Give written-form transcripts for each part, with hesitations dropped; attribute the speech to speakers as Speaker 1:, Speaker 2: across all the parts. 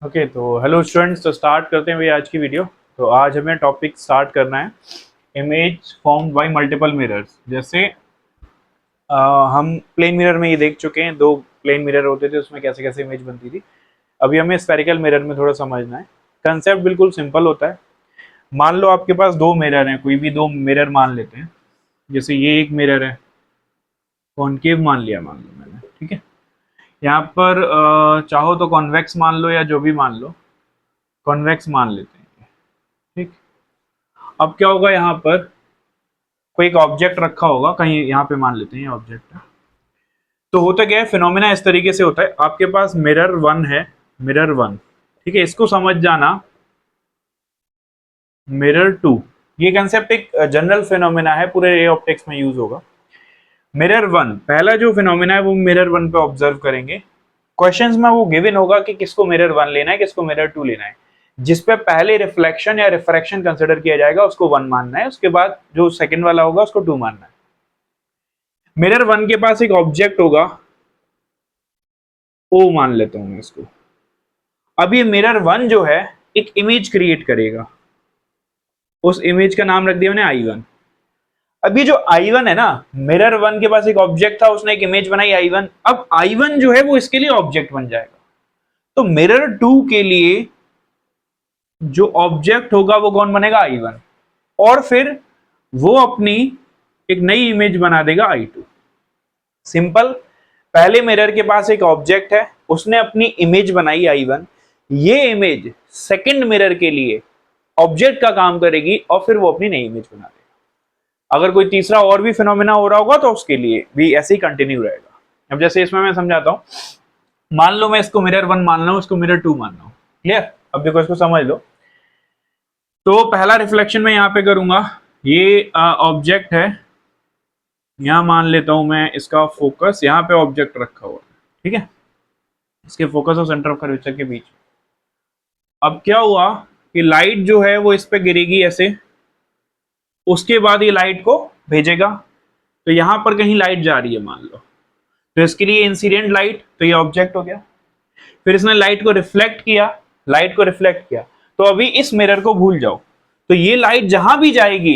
Speaker 1: Okay तो hello students, तो start करते हैं भाई आज की वीडियो। तो आज हमें टॉपिक स्टार्ट करना है image formed by multiple mirrors. जैसे हम प्लेन मिरर में ये देख चुके हैं, दो प्लेन मिरर होते थे, उसमें कैसे कैसे इमेज बनती थी। अभी हमें स्फेरिकल मिरर में थोड़ा समझना है। कंसेप्ट बिल्कुल सिंपल होता है। मान लो आपके पास दो मिरर हैं, कोई भी दो मिरर मान लेते हैं। जैसे ये एक मिरर है, कॉनकेव मान लिया, मान लो मैंने, ठीक है। यहाँ पर चाहो तो कॉन्वेक्स मान लो या जो भी मान लो, कॉन्वेक्स मान लेते हैं, ठीक। अब क्या होगा, यहाँ पर कोई एक ऑब्जेक्ट रखा होगा कहीं, यहाँ पे मान लेते हैं ये ऑब्जेक्ट है। तो होता क्या है, फिनोमेना इस तरीके से होता है। आपके पास मिरर वन है, मिरर वन, ठीक है, इसको समझ जाना। मिरर टू, ये कंसेप्ट एक जनरल फिनोमेना है, पूरे रे ऑप्टिक्स में यूज होगा। मिरर वन, पहला जो फिनोमेना है वो मिरर वन पे ऑब्जर्व करेंगे। क्वेश्चंस में वो गिवन होगा कि किसको मिरर वन लेना है, किसको मिरर टू लेना है। जिस पे पहले रिफ्लेक्शन या रिफ्रैक्शन कंसिडर किया जाएगा उसको वन मानना है, उसके बाद जो सेकंड वाला होगा उसको टू मानना है। मिरर वन के पास एक ऑब्जेक्ट होगा, ओ मान लेता हूं मैं इसको। अब ये मिरर वन जो है एक इमेज क्रिएट करेगा, उस इमेज का नाम रख दिया मैंने आई वन। अब ये जो आई वन है ना, मिरर वन के पास एक ऑब्जेक्ट था, उसने एक इमेज बनाई आई वन। अब आई वन जो है वो इसके लिए ऑब्जेक्ट बन जाएगा। तो मिरर टू के लिए जो ऑब्जेक्ट होगा वो कौन बनेगा, आई वन। और फिर वो अपनी एक नई इमेज बना देगा आई टू। सिंपल। पहले मिरर के पास एक ऑब्जेक्ट है, उसने अपनी इमेज बनाई आई वन। ये इमेज सेकंड मिरर के लिए ऑब्जेक्ट का काम करेगी और फिर वो अपनी नई इमेज बना देगा। अगर कोई तीसरा और भी फिनोमेना हो रहा होगा तो उसके लिए भी ऐसे ही कंटिन्यू रहेगा। अब जैसे इसमें मैं समझाता हूं। मान लो मैं इसको मिरर वन मान रहा हूं, इसको मिरर टू मान रहा हूं। क्लियर? अब देखो, इसको समझ लो। तो पहला रिफ्लेक्शन मैं यहां पे करूंगा, ये ऑब्जेक्ट है, यहां मान लेता हूं मैं इसका फोकस, यहां पे ऑब्जेक्ट रखा हुआ है, ठीक है, इसके फोकस और सेंटर ऑफ कर्वेचर के बीच। अब क्या हुआ कि लाइट जो है वो इस पे गिरेगी ऐसे, उसके बाद ये लाइट को भेजेगा। तो यहां पर कहीं लाइट जा रही है मान लो, तो इसके लिए इंसिडेंट लाइट, तो ये ऑब्जेक्ट हो गया। फिर इसने लाइट को रिफ्लेक्ट किया, लाइट को रिफ्लेक्ट किया। तो अभी इस मिरर को भूल जाओ। तो ये लाइट जहां भी जाएगी,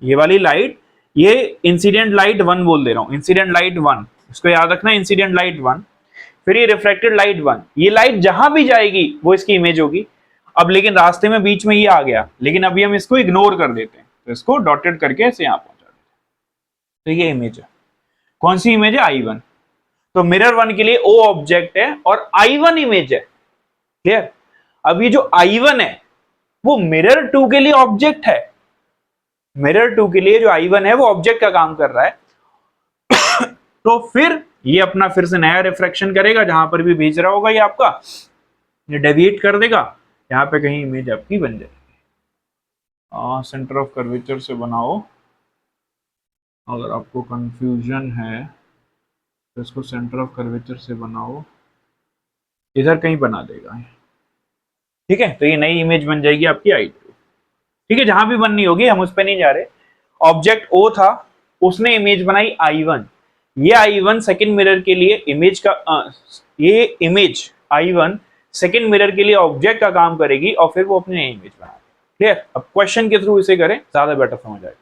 Speaker 1: ये वाली लाइट, ये इंसिडेंट लाइट वन बोल दे रहा हूं, इंसिडेंट लाइट वन, इसको याद रखना, इंसिडेंट लाइट वन। फिर ये रिफ्लेक्टेड लाइट वन, ये लाइट जहां भी जाएगी वो इसकी इमेज होगी। अब लेकिन रास्ते में बीच में ये आ गया, लेकिन अभी हम इसको इग्नोर कर देते हैं, तो इसको डॉटेड करके ऐसे यहां पहुंचा देते हैं। तो ये इमेज है, कौन सी इमेज है, आई वन। तो मिरर वन के लिए ओ ऑब्जेक्ट है और आई वन इमेज है। क्लियर? अब ये जो आई वन है वो मिरर टू के लिए ऑब्जेक्ट है। मिरर टू के लिए जो आई वन है वो ऑब्जेक्ट का काम कर रहा है। तो फिर ये अपना फिर से नया रिफ्रैक्शन करेगा, जहां पर भी भेज रहा होगा ये आपका, ये डेविएट कर देगा, यहां पे कहीं इमेज आपकी बन जाएगी। सेंटर ऑफ कर्वेचर से बनाओ, अगर आपको कंफ्यूजन है तो इसको सेंटर ऑफ कर्वेचर से बनाओ, इधर कहीं बना देगा, ठीक है। तो ये नई इमेज बन जाएगी आपकी आई टू, ठीक है, जहां भी बननी होगी, हम उस पर नहीं जा रहे। ऑब्जेक्ट ओ था, उसने इमेज बनाई आई वन। ये आई वन सेकेंड मिरर के लिए इमेज का ये image I one second mirror के लिए ऑब्जेक्ट का काम करेगी और फिर वो अपनी नई इमेज बनाएगी। क्लियर? अब क्वेश्चन के थ्रू इसे करें, ज्यादा बेटर समझ आएगा।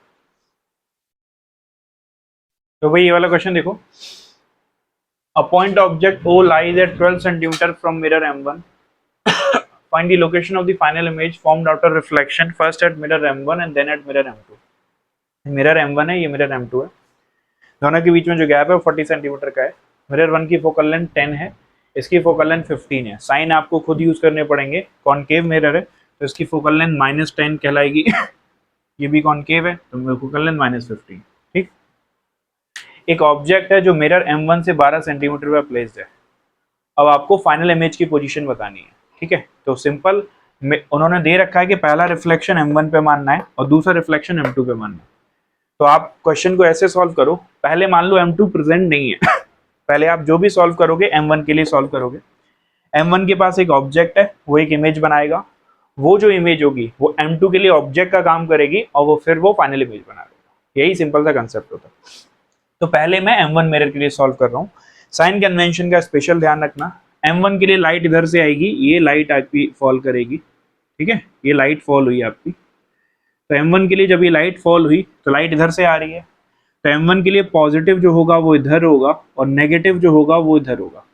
Speaker 1: तो भाई ये वाला क्वेश्चन देखो, a point object O lies at 12 centimetre from mirror M1. Find the location of the final image formed after reflection, first at mirror M1 and then at mirror M2. Mirror M1 है, ये mirror M2 है, दोनों के बीच में जो gap है वो 40 centimetre का है। मिरर 1 की फोकल लेंथ 10 है, इसकी फोकल लेंथ 15 है। साइन आपको खुद यूज करने पड़ेंगे, कॉनकेव मिरर है तो इसकी फोकल लेंथ -10 कहलाएगी। ये भी कॉनकेव है तो फोकल लेंथ -15, ठीक। एक ऑब्जेक्ट है जो मिरर M1 से 12 सेंटीमीटर पर प्लेस्ड है। अब आपको फाइनल इमेज की पोजीशन बतानी है, ठीक है। तो सिंपल, उन्होंने दे रखा है कि पहला रिफ्लेक्शन M1 पे मानना है और दूसरा रिफ्लेक्शन M2 पे मानना है। तो आप क्वेश्चन को ऐसे सॉल्व करो, पहले मान लो M2 प्रेजेंट नहीं है। पहले आप जो भी सॉल्व करोगे M1 के लिए सॉल्व करोगे। M1 के पास एक ऑब्जेक्ट है, वो एक इमेज बनाएगा, वो जो इमेज होगी वो M2 के लिए ऑब्जेक्ट का काम करेगी और वो फिर वो फाइनल इमेज बना देगा। यही सिंपल सा कंसेप्ट होता है। तो पहले मैं M1 मिरर के लिए सॉल्व कर रहा हूँ। साइन कन्वेंशन का स्पेशल ध्यान रखना, M1 के लिए लाइट इधर से आएगी, ये लाइट आपकी फॉल करेगी, ठीक है, ये लाइट फॉल हुई आपकी। तो M1 के लिए जब ये लाइट फॉल हुई तो लाइट इधर से आ रही है, तो M1 के लिए पॉजिटिव जो होगा वो इधर होगा और नेगेटिव जो होगा वो इधर होगा।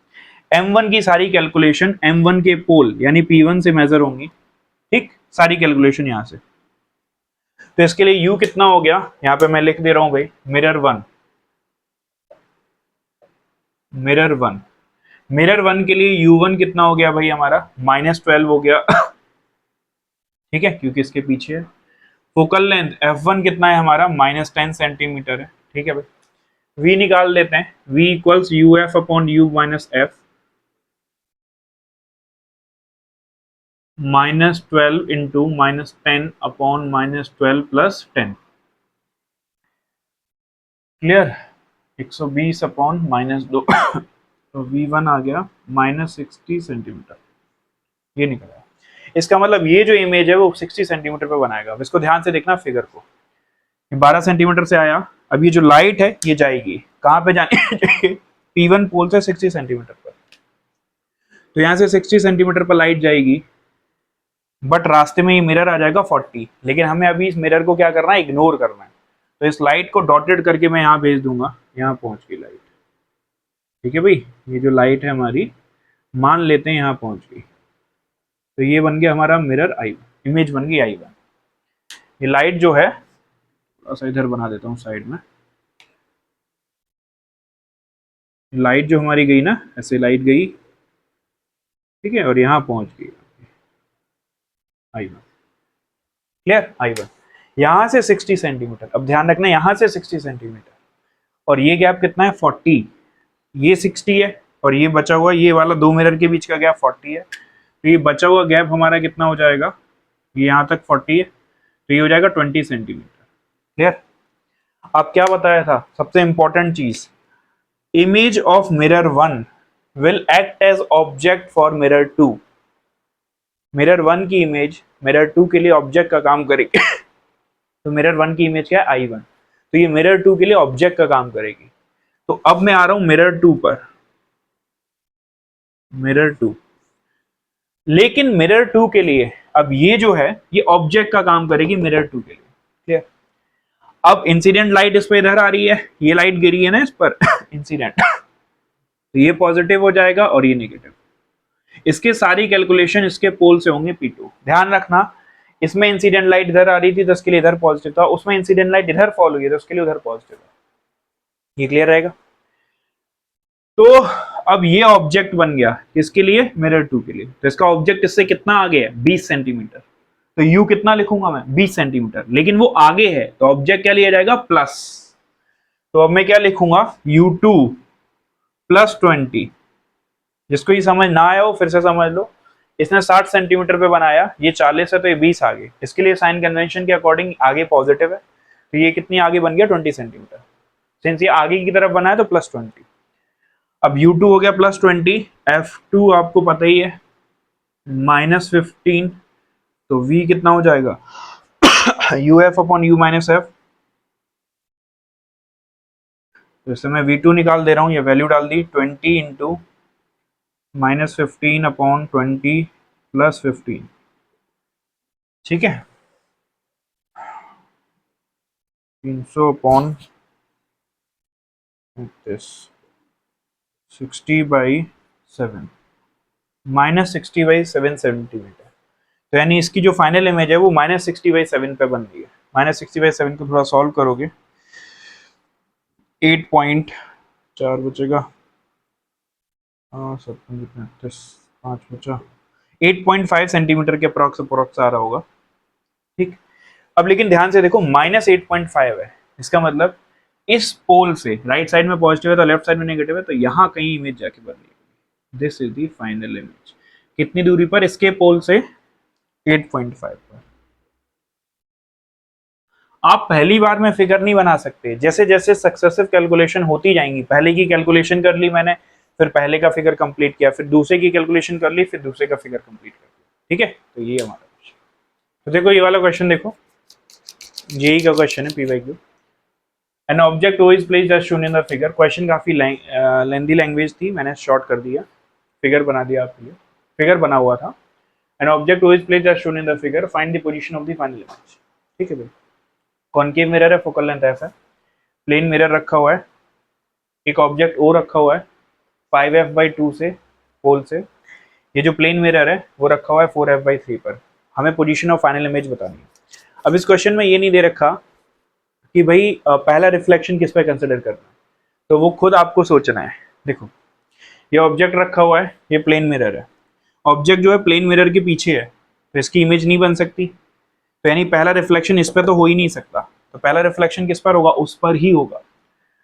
Speaker 1: M1 की सारी कैलकुलेशन M1 के पोल यानी P1 से मेजर होंगी, ठीक, सारी कैलकुलेशन यहाँ से। तो इसके लिए U कितना हो गया, यहाँ पे मैं लिख दे रहा हूं भाई, mirror one, mirror one, mirror one के लिए U1 कितना हो गया भाई हमारा -12 हो गया ठीक है, क्योंकि इसके पीछे है। फोकल लेंथ F1 कितना है हमारा -10 सेंटीमीटर है, ठीक है भाई। V निकाल लेते हैं, V equals UF upon U minus F, -12 into -10 upon -12 plus 10, clear, 120 upon -2 तो V1 आ गया -60 सेंटीमीटर, ये निकला। इसका मतलब ये जो इमेज है वो 60 सेंटीमीटर पे बनाएगा। इसको ध्यान से देखना फिगर को, 12 सेंटीमीटर से आया, अब ये जो लाइट है ये जाएगी कहाँ पे जानी चाहिए, P1 पोल से 60 सेंटीमीटर पर, तो यहाँ से 60 सेंटीमीटर पर लाइट जाएगी, बट रास्ते में ये मिरर आ जाएगा 40, लेकिन हमें अभी इस मिरर को क्या करना है, इग्नोर करना है। तो इस लाइट को डॉटेड करके मैं यहाँ भेज दूंगा, यहाँ पहुंच गई लाइट, ठीक है भाई। ये जो लाइट है हमारी, मान लेते हैं यहाँ पहुंच गई, तो ये बन गया हमारा मिरर I1, इमेज बन गई I1। ये लाइट जो है, थोड़ा सा इधर बना देता हूँ साइड में, लाइट जो हमारी गई ना, ऐसे लाइट गई, ठीक है, और यहाँ पहुंच गई I1, क्लियर, I1 यहाँ से 60 सेंटीमीटर। अब ध्यान रखना यहाँ से 60 सेंटीमीटर और ये गैप कितना है 40, ये 60 है और ये बचा हुआ, ये वाला दो मिरर के बीच का गैप 40 है, तो ये बचा हुआ गैप हमारा कितना हो जाएगा, ये यहाँ तक 40 है, तो ये हो जाएगा 20 सेंटीमीटर, क्लियर। अब क्या बताया था, सबसे इंपॉर्टेंट चीज, image of mirror 1 will act as object for mirror 2। Mirror 1 की इमेज मिरर 2 के लिए ऑब्जेक्ट का काम करेगी तो मिरर 1 की इमेज क्या है I1, तो ये मिरर 2 के लिए ऑब्जेक्ट का काम करेगी। तो अब मैं आ रहा हूं मिरर 2 पर, मिरर 2, लेकिन मिरर 2 के लिए अब ये जो है ये ऑब्जेक्ट का काम करेगी मिरर 2 के लिए, क्लियर। अब इंसिडेंट लाइट इस पर इधर आ रही है, ये लाइट गिरी है ना इस पर इंसिडेंट, तो ये पॉजिटिव हो जाएगा और ये नेगेटिव। इसके सारी कैलकुलेशन इसके पोल से होंगे P2। ध्यान रखना, इसमें इंसिडेंट लाइट इधर आ रही थी तो उसके लिए इधर पॉजिटिव था, उसमें इंसिडेंट लाइट इधर फॉल हुई है तो उसके लिए उधर पॉजिटिव है, ये क्लियर रहेगा। तो अब ये ऑब्जेक्ट बन गया किसके लिए, मिरर 2 के लिए, तो इसका ऑब्जेक्ट इससे कितना आगे है 20 सेंटीमीटर, तो U कितना लिखूंगा मैं 20 सेंटीमीटर, लेकिन वो आगे है तो ऑब्जेक्ट क्या लिया जाएगा प्लस, तो अब मैं क्या लिखूंगा U2 प्लस 20। जिसको ये समझ ना आया हो फिर से समझ लो, इसने 60 सेंटीमीटर पे बनाया, ये 40 है तो ये 20 आगे, इसके लिए साइन कन्वेंशन के अकॉर्डिंग आगे पॉजिटिव है, तो ये कितनी आगे बन गया 20 सेंटीमीटर, सिंस ये आगे की तरफ बनाया तो प्लस 20। अब U2 हो गया प्लस 20, F2 आपको पता ही है -15, तो V कितना हो जाएगा UF upon U minus F, तो इससे मैं V2 निकाल दे रहा हूँ, ये वैल्यू डाल दी 20 इंटू -15 अपॉन 20 प्लस 15, ठीक है, 300 अपॉन 60/7 -60/7 सेंटीमीटर, तो यानी इसकी जो फाइनल इमेज है वो -60/7 पे बन रही है। -60/7 को थोड़ा सॉल्व करोगे 8.4 बचेगा, 5 बचा, 8.5 सेंटीमीटर के अप्रोक्स आ रहा होगा, ठीक। अब लेकिन ध्यान से देखो -8.5 है, इसका मतलब इस पोल से राइट साइड में पॉजिटिव है तो लेफ्ट साइड में नेगेटिव है, तो यहाँ कहीं इमेज जाके बन रही है। This is the final image, कितनी दूरी पर, इसके पोल से 8.5 पर। आप पहली बार में फिगर नहीं बना सकते, जैसे जैसे सक्सेसिव कैलकुलेशन होती जाएंगी, पहले की कैलकुलेशन कर ली मैंने, फिर पहले का फिगर कंप्लीट किया, फिर दूसरे की कैलकुलेशन कर ली, फिर दूसरे का फिगर कंप्लीट कर लिया, ठीक है। तो ये हमारा क्वेश्चन, तो देखो ये वाला क्वेश्चन देखो, जेई का क्वेश्चन है PYQ। An object O is placed as shown in the figure, question काफी लेंथी लैंग्वेज थी, मैंने शॉर्ट कर दिया। फिगर बना दिया आपके लिए, फिगर बना हुआ था। An object who is placed as shown in the figure, find the position of the final image. ठीक है भाई, कॉनकेव मिरर है, फोकल लेंथ f है, प्लेन मिरर रखा हुआ है, एक ऑब्जेक्ट ओ रखा हुआ है 5f/2 से पोल से, ये जो प्लेन मिरर है वो रखा हुआ है 4f/3 पर। हमें पोजीशन ऑफ फाइनल इमेज बतानी है। अब इस क्वेश्चन में ये नहीं दे रखा कि भाई पहला रिफ्लेक्शन किस पे कंसिडर करना है, तो वो खुद आपको सोचना है। देखो ये ऑब्जेक्ट रखा हुआ है, ये प्लेन मिरर है, ऑब्जेक्ट जो है प्लेन मिरर के पीछे है, तो इसकी इमेज नहीं बन सकती, तो यानी पहला रिफ्लेक्शन इस पर तो हो ही नहीं सकता, तो पहला रिफ्लेक्शन किस पर होगा, उस पर ही होगा।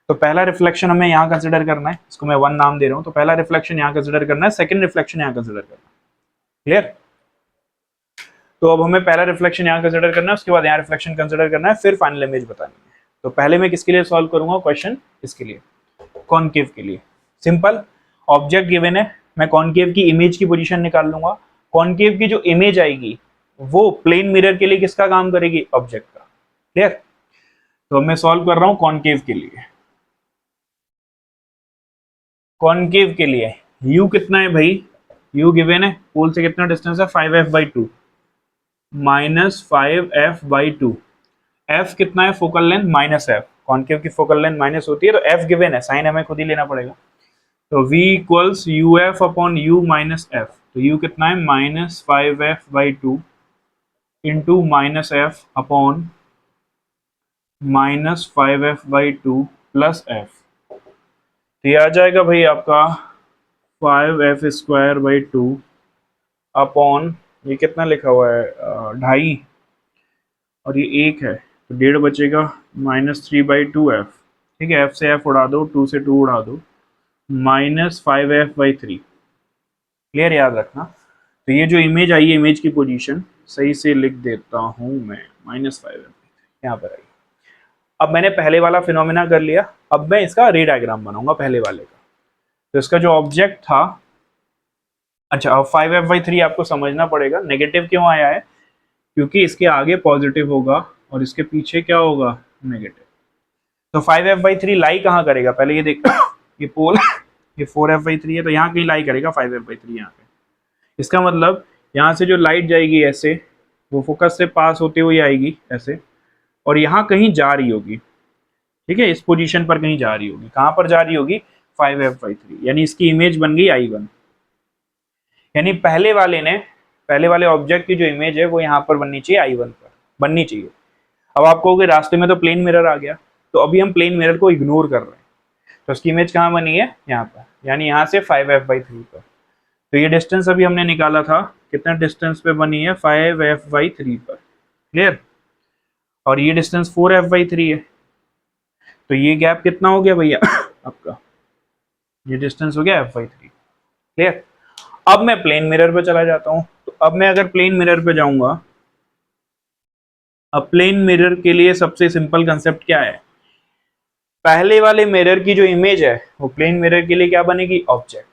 Speaker 1: तो पहला रिफ्लेक्शन हमें यहाँ कंसिडर करना है, इसको मैं 1 नाम दे रहा हूँ, तो पहला रिफ्लेक्शन यहाँ कंसिडर करना है, सेकंड रिफ्लेक्शन यहाँ कंसिडर करना है। क्लियर? तो अब हमें पहला रिफ्लेक्शन यहाँ कंसिडर करना है, उसके बाद यहाँ रिफ्लेक्शन कंसिडर करना है, फिर फाइनल इमेज बतानी है। तो पहले मैं किसके लिए सॉल्व करूंगा क्वेश्चन, इसके लिए, कॉनकेव के लिए। सिंपल, ऑब्जेक्ट गिवन है, मैं कॉनकेव की इमेज की पोजीशन निकाल लूंगा, कॉनकेव की जो इमेज आएगी वो प्लेन मिरर के लिए किसका काम करेगी, ऑब्जेक्ट का। क्लियर? तो मैं सॉल्व कर रहा हूं कॉनकेव के लिए। कॉनकेव के लिए u कितना है भाई, u गिवन है, पोल से कितना डिस्टेंस है 5f/2 -5f/2, f कितना है फोकल लेंथ -f, कॉनकेव की फोकल लेंथ माइनस होती है, तो f गिवन है, साइन हमें खुद ही लेना पड़ेगा। तो v equals uf upon u minus f, तो u कितना है -5f/2 into -f upon -5f/2 plus f, तो ये आ जाएगा भाई आपका 5f² 2 अपॉन, ये कितना लिखा हुआ है 2.5, और ये 1 है, तो 1.5 बचेगा -3/2f। ठीक है, f से f उड़ा दो, 2 से 2 उड़ा दो, -5f/3। क्लियर? याद रखना। तो ये जो इमेज आई है, इमेज की पोजीशन सही से लिख देता हूं मैं, -5f यहाँ पर आई। अब मैंने पहले वाला फिनोमेना कर लिया, अब मैं इसका रे डायग्राम बनाऊंगा पहले वाले का। तो इसका जो ऑब्जेक्ट था, अच्छा अब 5f/3 आपको समझना पड़ेगा, नेगेटिव क्यों आया है, क्योंकि इसके आगे पॉजिटिव होगा और इसके पीछे क्या होगा, नेगेटिव। तो 5f/3 लाई कहाँ करेगा, पहले ये देख ये पोल ये 4f/3 है, तो यहाँ कहीं लाई करेगा 5f/3 यहाँ पे। इसका मतलब यहाँ से जो लाइट जाएगी ऐसे, वो फोकस से पास होते हुए आएगी ऐसे, और यहाँ कहीं जा रही होगी। ठीक है, इस पोजीशन पर कहीं जा रही होगी, कहाँ पर जा रही होगी, 5f/3, यानी इसकी इमेज बन गई I1। यानी पहले वाले ऑब्जेक्ट की जो इमेज है वो यहाँ पर बननी चाहिए, I1 पर बननी चाहिए। अब आप कहोगे रास्ते में तो प्लेन मिरर आ गया, तो अभी हम प्लेन मिरर को इग्नोर कर रहे हैं, तो उसकी इमेज कहाँ बनी है, यहाँ पर, यानी यहाँ से 5f/3 पर। तो ये डिस्टेंस अभी हमने निकाला था, कितना डिस्टेंस पे बनी है, 5f/3 पर। क्लियर? और ये डिस्टेंस 4f/3 है, तो ये गैप कितना हो गया भैया आपका, ये डिस्टेंस हो गया f/3। क्लियर? अब मैं प्लेन मिरर पे चला जाता हूं, तो अब मैं अगर प्लेन मिरर पे जाऊंगा, अब प्लेन मिरर के लिए सबसे सिंपल कंसेप्ट क्या है, पहले वाले मिरर की जो इमेज है वो प्लेन मिरर के लिए क्या बनेगी, ऑब्जेक्ट।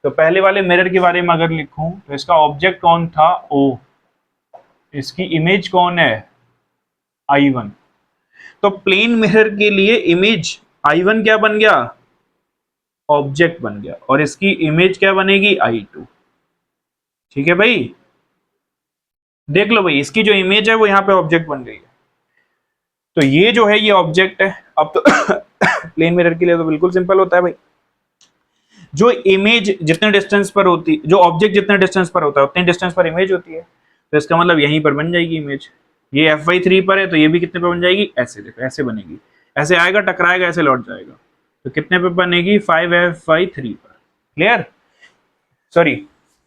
Speaker 1: तो पहले वाले मिरर के बारे में अगर लिखूं, तो इसका ऑब्जेक्ट कौन था, O, इसकी इमेज कौन है, I1। तो प्लेन मिरर के लिए इमेज I1 क्या बन गया, ऑब्जेक्ट बन गया, और इसकी इमेज क्या बनेगी, I2। ठीक है भाई, देख लो भाई, इसकी जो इमेज है वो यहाँ पे ऑब्जेक्ट बन गई है, तो ये जो है ये ऑब्जेक्ट है। अब तो प्लेन मिरर के लिए तो बिल्कुल सिंपल होता है भाई, जो इमेज जितने डिस्टेंस पर होती, जो ऑब्जेक्ट जितने डिस्टेंस पर होता है उतने डिस्टेंस पर इमेज होती है, तो इसका मतलब यहीं पर बन जाएगी इमेज। ये f/3 पर है, तो ये भी कितने पे बन जाएगी, ऐसे देखो, ऐसे बनेगी, ऐसे आएगा टकराएगा, ऐसे लौट जाएगा, तो कितने पे बनेगी, 5f/3 पर। क्लियर? सॉरी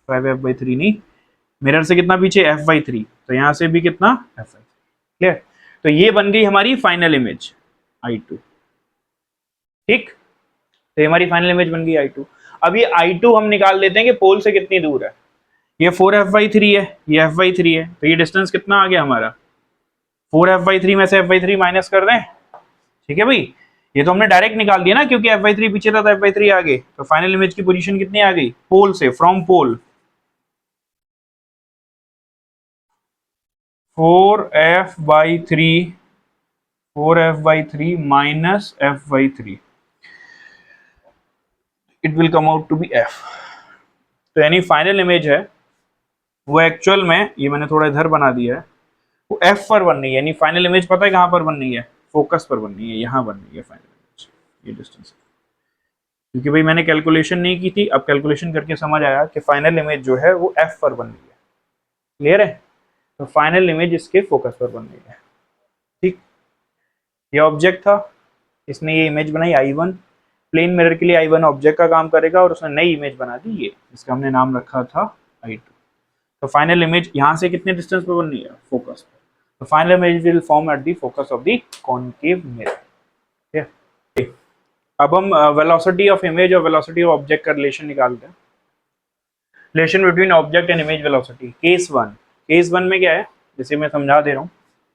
Speaker 1: 5f/3 नहीं, मिरर से कितना पीछे, f/3, तो यहाँ से भी कितना, f/3। क्लियर? तो ये बन गई हमारी फाइनल इमेज I2। ठीक, तो ये हमारी फाइनल इमेज बन गई I2। अब ये I2 हम निकाल लेते हैं कि पोल से कितनी दूर है, ये 4f/3 है, ये f/3 है, तो ये डिस्टेंस कितना आ गया हमारा, 4f/3 में से f/3 माइनस कर दें। ठीक है भाई, ये तो हमने डायरेक्ट निकाल दिया ना, क्योंकि f/3 पीछे था तो f/3 आ गई, तो फाइनल इमेज की पोजीशन कितनी आ गई, पोल से, from pole, 4f/3 minus f/3, it will come out to be f। तो यानी फाइनल इमेज है वो एक्चुअल में, ये मैंने थोड़ा इधर बना दिया है, वो एफ पर बन रही है, यानी फाइनल इमेज पता है कहाँ पर बन रही है, फोकस पर बन रही है, यहाँ बन रही है फाइनल इमेज, ये डिस्टेंस। क्योंकि भाई मैंने कैलकुलेशन नहीं की थी, अब कैलकुलेशन करके समझ आया कि फाइनल इमेज जो है वो एफ पर बन रही है। क्लियर है? तो फाइनल इमेज इसके फोकस पर बन रही है। ठीक, ये ऑब्जेक्ट था, इसने ये इमेज बनाई I1, प्लेन मिरर के लिए I1 ऑब्जेक्ट का काम करेगा और उसने नई इमेज बना दी ये, इसका हमने नाम रखा था I2। तो फाइनल इमेज यहाँ से कितने डिस्टेंस पर बन रही है, फोकस पर। तो final image will form at the focus of the concave mirror. ठीक, अब हम वेलोसिटी ऑफ इमेज और वेलोसिटी ऑफ ऑब्जेक्ट का रिलेशन निकालते हैं। Relation between object and image velocity. Case one में क्या है, जैसे मैं समझा दे रहा हूँ,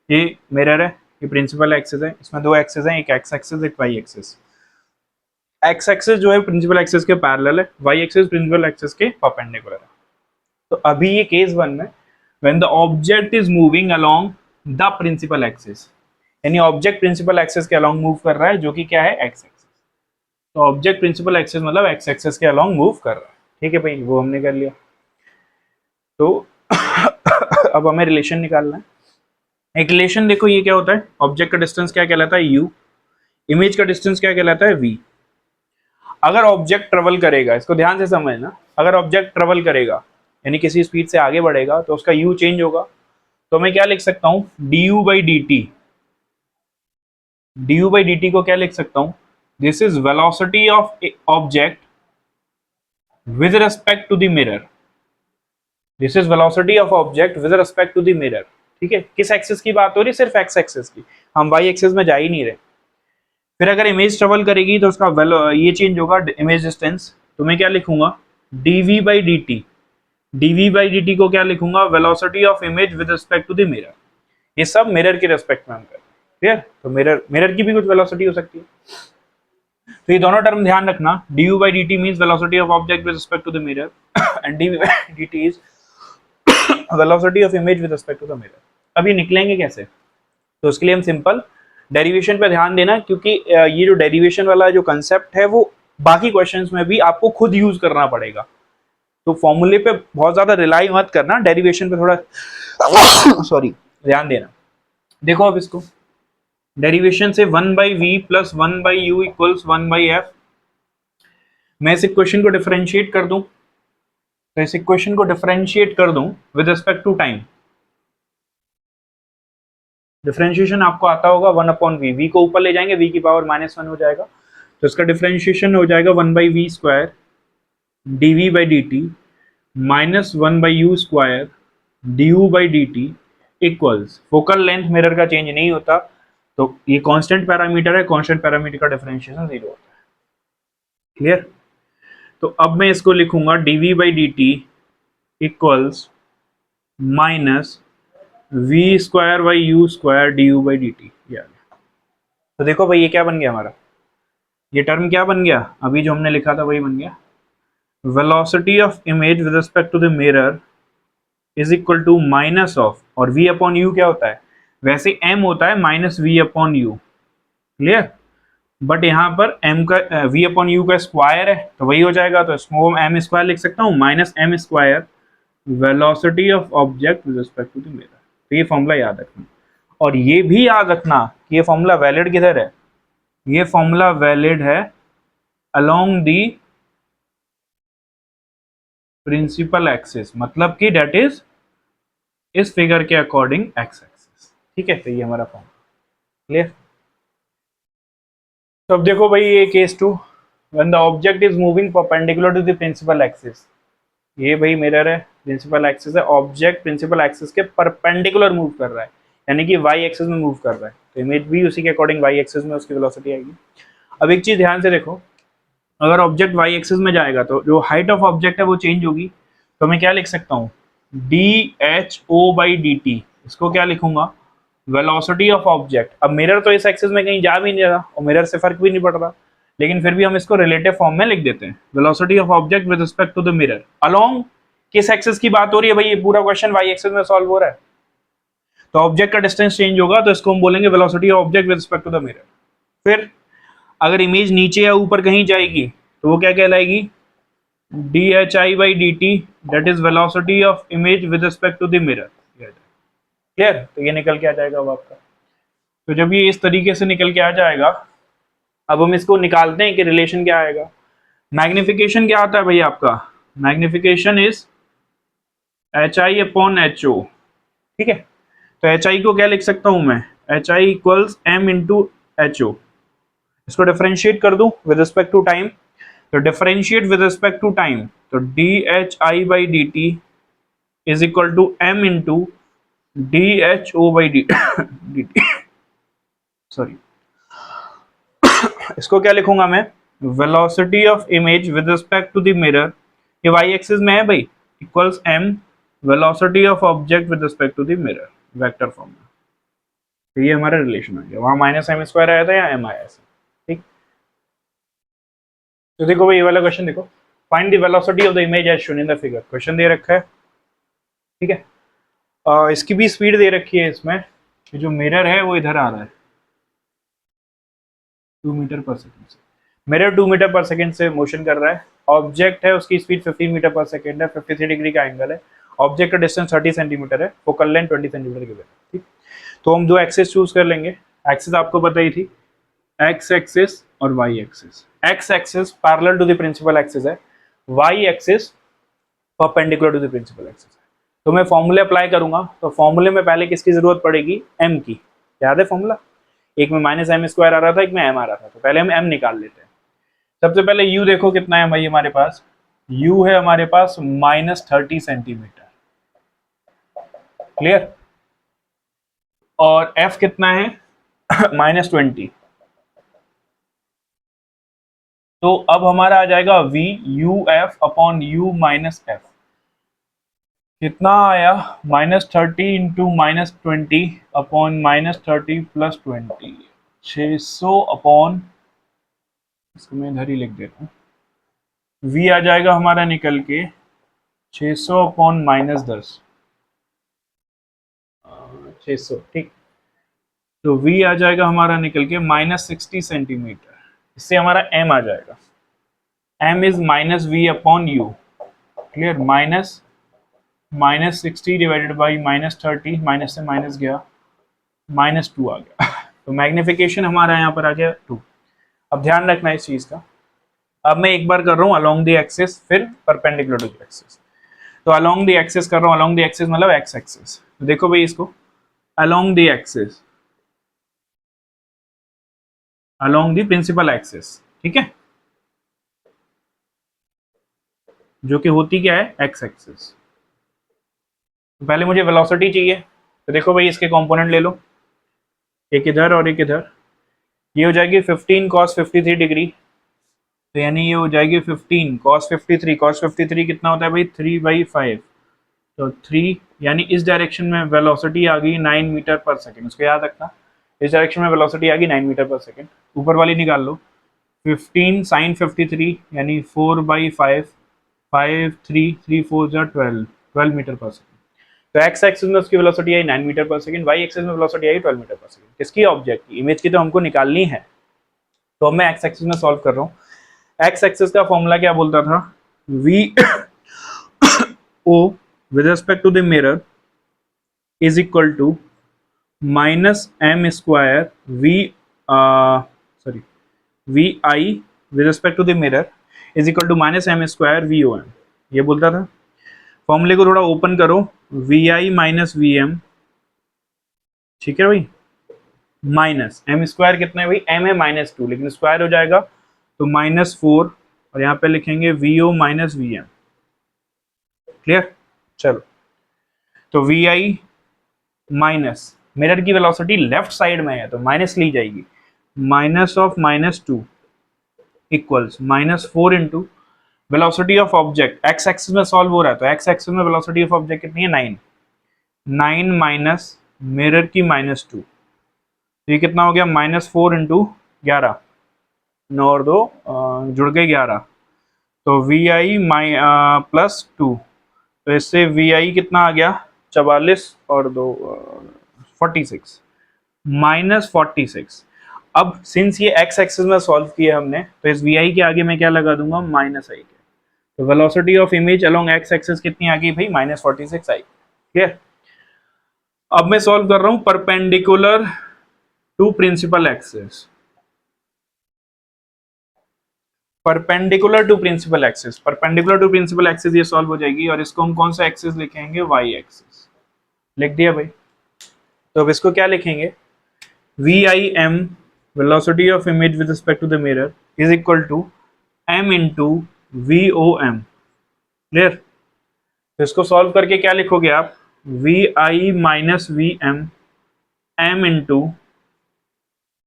Speaker 1: ये मिरर है, ये प्रिंसिपल एक्सिस है, इसमें दो एक्सिस हैं, एक एक्स एक्सिस एक वाई एक्सिस। एक्स एक्सिस जो है प्रिंसिपल एक्सिस के पैरेलल है, वाई एक्सिस प्रिंसिपल एक्सिस के परपेंडिकुलर है। तो अभी ये केस वन में when the object is moving along the principal axis, यानी ऑब्जेक्ट प्रिंसिपल एक्सिस के अलोंग मूव कर रहा है, जो कि क्या है, एक्स एक्सिस। तो ऑब्जेक्ट प्रिंसिपल एक्सिस मतलब एक्स एक्सिस के अलोंग मूव कर रहा है। ठीक है भाई, वो हमने कर लिया। तो अब हमें रिलेशन निकालना है। एक रिलेशन देखो, ये क्या होता है, ऑब्जेक्ट का डिस्टेंस क्या कहलाता है, u, इमेज का डिस्टेंस क्या कहलाता है, v। अगर ऑब्जेक्ट ट्रेवल करेगा, इसको ध्यान से समझना, अगर ऑब्जेक्ट ट्रेवल करेगा यानी किसी स्पीड से आगे बढ़ेगा तो उसका u चेंज होगा। तो मैं क्या लिख सकता हूं, du by dt। du by dt को क्या लिख सकता हूं, this is velocity of object with respect to the mirror. This is velocity of object with respect to the mirror. ठीक है, किस एक्सिस की बात हो रही है, सिर्फ एक्स एक्सिस की, हम वाई एक्सिस में जा ही नहीं रहे। फिर अगर इमेज ट्रेवल करेगी तो उसका ये चेंज होगा, इमेज डिस्टेंस। तो मैं क्या लिखूंगा, dv by dt। dv by dt को क्या लिखूंगा, velocity of image with respect to the mirror. ये सब मिरर के रिस्पेक्ट में हम कर रहे हैं। क्लियर? तो मिरर की भी कुछ वेलोसिटी हो सकती है। तो ये दोनों टर्म ध्यान रखना, du by dt means velocity of object with respect to the mirror and dv by dt is velocity of image with respect to the mirror. अब ये निकलेंगे कैसे, तो उसके लिए हम सिंपल डेरिवेशन पे ध्यान देना, क्योंकि ये जो डेरिवेशन वाला जो कंसेप्ट है वो बाकी क्वेश्चंस में भी आपको खुद यूज करना पड़ेगा। तो फॉर्मूले पे बहुत ज्यादा रिलाई मत करना, डेरिवेशन पे थोड़ा सॉरी ध्यान देना। देखो अब इसको, डेरिवेशन से 1/v plus 1/u equals 1/f। मैं इस इक्वेशन को डिफरेंशिएट कर दूं, तो इस इक्वेशन को डिफरेंशिएट कर दूं with respect to time. Differentiation आपको आता होगा 1/v, v को ऊपर ले जाएंगे v की पावर -1 हो जाएगा, तो इसका डिफरेंशिएशन हो जाएगा 1/v square dv by dt minus 1/u square du by dt equals, focal length mirror का चेंज नहीं होता, तो ये कांस्टेंट पैरामीटर है, कांस्टेंट पैरामीटर का डिफरेंशिएशन 0 होता है। क्लियर? तो अब मैं इसको लिखूंगा dv by dt equals minus v square by u square du by dt। तो देखो भाई ये क्या बन गया हमारा, ये टर्म क्या बन गया, अभी जो हमने लिखा था वही बन गया, velocity of image with respect to the mirror is equal to minus of, और v अपॉन u क्या होता है, वैसे m होता है minus v upon u। Clear? But यहाँ पर m का v अपॉन u का स्क्वायर है तो वही हो जाएगा, तो इसको m स्क्वायर लिख सकता हूँ, minus m square velocity of object with respect to the mirror. तो ये फॉर्मूला याद रखना, और ये भी याद रखना कि ये फॉर्मूला वैलिड किधर है, ये फॉर्मूला वैलिड है अलोंग दी प्रिंसिपल एक्सिस, मतलब कि डेट इज इस फिगर के अकॉर्डिंग एक्स एक्सिस। ठीक है, तो ये हमारा फॉर्मूला। क्लियर? तो अब देखो भाई ये case 2, when the object is moving perpendicular to the principal axis. ये भाई मिरर है, प्रिंसिपल एक्सिस है, ऑब्जेक्ट प्रिंसिपल एक्सिस के परपेंडिकुलर मूव कर रहा है, यानी कि वाई एक्सिस में मूव कर रहा है, तो इमेज भी उसी के अकॉर्डिंग वाई एक्सिस में उसकी वेलोसिटी आएगी। अब एक चीज ध्यान से देखो, अगर ऑब्जेक्ट वाई एक्सिस में जाएगा तो जो हाइट ऑफ ऑब्जेक्ट है वो चेंज होगी। तो मैं क्या लिख सकता हूँ, dho by dt, इसको क्या लिखूंगा, वेलोसिटी ऑफ ऑब्जेक्ट। अब मिरर तो इस एक्सिस में कहीं जा भी नहीं रहा और मिरर से फर्क भी नहीं पड़ रहा, लेकिन फिर भी हम इसको रिलेटिव फॉर्म में लिख देते हैं, velocity of object with respect to the mirror along, किस एक्सिस की बात हो रही है भाई, ये पूरा क्वेश्चन वाई एक्सिस में सॉल्व हो रहा है, तो ऑब्जेक्ट का डिस्टेंस चेंज होगा तो इसको हम बोलेंगे velocity of object with respect to the mirror. फिर अगर इमेज नीचे या ऊपर कहीं जाएगी तो वो क्या कहलाएगी, D H I by D T that is velocity of image with respect to the mirror. Clear? तो ये निकल के आ जाएगा अब आपका। तो जब ये इस तरीके से निकल के आ जाएगा, अब हम इसको निकालते हैं कि रिलेशन क्या आएगा। मैग्निफिकेशन क्या आता है भाई आपका? Magnification is H I upon H O. ठीक है, तो एच आई को क्या लिख सकता हूं मैं? H I equals M into H O. इसको डिफरेंशिएट कर दूं विद रिस्पेक्ट टू टाइम, तो differentiate with respect to time, तो D H I by D T is equal to M into D H O by D T. Sorry, इसको क्या लिखूंगा मैं? Velocity of image with respect to the mirror, ये Y axis में है भाई, equals M velocity of object with respect to the mirror, vector form में। तो ये हमारा रिलेशन आ गया। वहां माइनस एम स्क्वायर आया था, या एम आया था। ठीक, तो देखो भाई ये वाला क्वेश्चन देखो, find the velocity of the image as shown in the figure. Question दे रखा है, ठीक है, इसकी भी स्पीड दे रखी है इसमें, जो मिरर है वो इधर आ रहा है 2 मीटर पर सेकेंड से, मिरर 2 मीटर पर सेकेंड से मोशन कर रहा है। ऑब्जेक्ट है, उसकी स्पीड 15 मीटर पर सेकेंड है, 53 डिग्री का एंगल है। ऑब्जेक्ट का डिस्टेंस 30 सेंटीमीटर है, फोकल लेंथ 20 सेंटीमीटर की है। ठीक, तो हम दो एक्सिस चूज कर लेंगे। एक्सिस आपको पता ही थी, एक्स एक्सिस और Y axis. X axis parallel to the principal axis है, Y axis perpendicular to the principal axis है। तो मैं फॉर्मूले अप्लाई करूंगा, तो फॉर्मूले में पहले किसकी जरूरत पड़ेगी? एम की। याद है फॉर्मूला? एक में माइनस एम स्क्वायर आ रहा था, एक में एम आ रहा था, तो पहले हम एम निकाल लेते हैं। सबसे पहले यू देखो कितना है भाई हमारे पास, यू है हमारे पास -30 सेंटीमीटर। क्लियर? और एफ कितना है? -20। तो अब हमारा आ जाएगा V U F upon U minus F. कितना आया? -30 इंटू -20 अपॉन -30 प्लस 20, 600 अपॉन, इसको मैं इधर ही लिख देता हूँ, v आ जाएगा हमारा निकल के 600 अपॉन -10, 600। ठीक, तो v आ जाएगा हमारा निकल के -60 सेंटीमीटर। इससे हमारा m आ जाएगा, m is -v upon u। Clear? -60 divided by -30, minus से माइनस गया, -2 आ गया। तो मैग्निफिकेशन हमारा यहाँ पर आ गया 2। अब ध्यान रखना इस चीज का। अब मैं एक बार कर रहा हूँ अलोंग द एक्सिस, फिर परपेंडिकुलर टू द एक्सिस। तो अलोंग द एक्सिस कर रहा हूँ, अलोंग द एक्सिस मतलब एक्स एक्सिस। तो देखो भाई इसको, along the axis, along the principal axis, ठीक है, जो कि होती क्या है? X axis. तो पहले मुझे वेलोसिटी चाहिए, तो देखो भाई इसके कंपोनेंट ले लो, एक इधर और एक इधर। ये हो जाएगी 15 cos 53 डिग्री, तो यानी ये हो जाएगी 15 cos 53। cos 53 कितना होता है भाई? 3/5। तो 3 यानी इस डायरेक्शन में वेलोसिटी आ गई 9 मीटर पर सेकेंड। उसको याद रखना, इस डायरेक्शन में वेलोसिटी आ गई 9 मीटर पर सेकेंड। ऊपर वाली निकाल लो, 15 sin 53 यानी 4/5, 5 3 3 4 12 मीटर पर सेकेंड। तो एक्स एक्सिस में उसकी वेलोसिटी आई 9 मीटर पर सेकेंड, वाई एक्सिस में वेलोसिटी आई 12 मीटर पर सेकेंड। किसकी? ऑब्जेक्ट की। इमेज की तो हमको निकालनी है, तो अब मैं एक्स एक्सिस में सॉल्व कर रहा हूँ। एक्स एक्सिस का फॉर्मूला क्या बोलता था? V O with respect to the mirror is equal to -m square V, sorry, V I with respect to the mirror is equal to -m square V O M, ये बोलता था। फॉर्मूले को थोड़ा ओपन करो, V I minus V M, ठीक है भाई, माइनस एम स्क्वायर कितना है भाई? एम है -2, लेकिन स्क्वायर हो जाएगा तो -4, और यहाँ पे लिखेंगे V O minus V M. Clear? चलो, तो वी आई माइनस, मिरर की वेलोसिटी लेफ्ट साइड में है तो माइनस ली जाएगी, minus of -2 equals -4 into velocity of object. X axis में सॉल्व हो रहा है, तो एक्स एक्सिस में वेलोसिटी ऑफ ऑब्जेक्ट कितनी है? 9। 9 माइनस मिरर की -2, तो ये कितना हो गया? -4 इंटू 11, 9 और 2 जुड़ के 11, तो वी आई +2, तो इससे वी आई कितना आ गया? 44 और 2 46, -46। अब सिंस ये एक्स एक्सिस में सॉल्व किया हमने, तो इस वी आई के आगे मैं क्या लगा दूंगा? -i के। तो velocity of image along x axis कितनी आ गई भाई, -46 आई। क्लियर। अब मैं सॉल्व कर रहा हूं perpendicular to principal axis, perpendicular to principal axis, perpendicular to principal axis ये सॉल्व हो जाएगी, और इसको हम कौन सा एक्सिस लिखेंगे, वाई एक्सिस। लिख दिया भाई। तो अब इसको क्या लिखेंगे, V I M velocity of image with respect to the mirror is equal to M into V O M. Clear. तो इसको सॉल्व करके क्या लिखोगे आप, V I minus V M, M into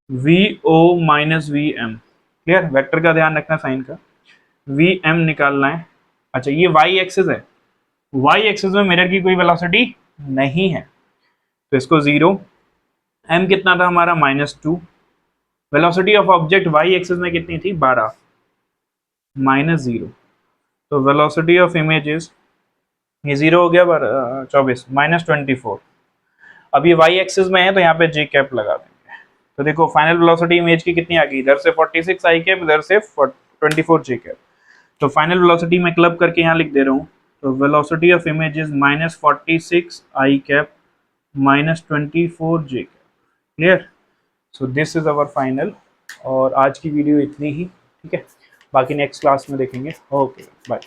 Speaker 1: V O minus V M. Clear. Vector का ध्यान रखना, sign का, वी एम निकालना है। अच्छा, ये वाई एक्सिस है, वाई एक्सिस में मिरर की कोई वेलोसिटी नहीं है, तो इसको 0, एम कितना था हमारा -2, velocity of object Y axis में कितनी थी 12, -0, तो वेलोसिटी ऑफ इमेजेस ये 0 हो गया, 24 -24। अब ये वाई एक्सिस में है तो यहाँ पे जे कैप लगा देंगे। तो देखो फाइनल वेलोसिटी इमेज की कितनी आ गई, इधर से 46 आई कैप, इधर से 24 जे कैप। तो फाइनल वेलोसिटी मैं क्लब करके यहाँ लिख दे रहा हूँ, तो velocity of image is -46 I cap -24 J cap. Clear. So this is our final. और आज की वीडियो इतनी ही, ठीक है, बाकी नेक्स्ट क्लास में देखेंगे। Okay bye.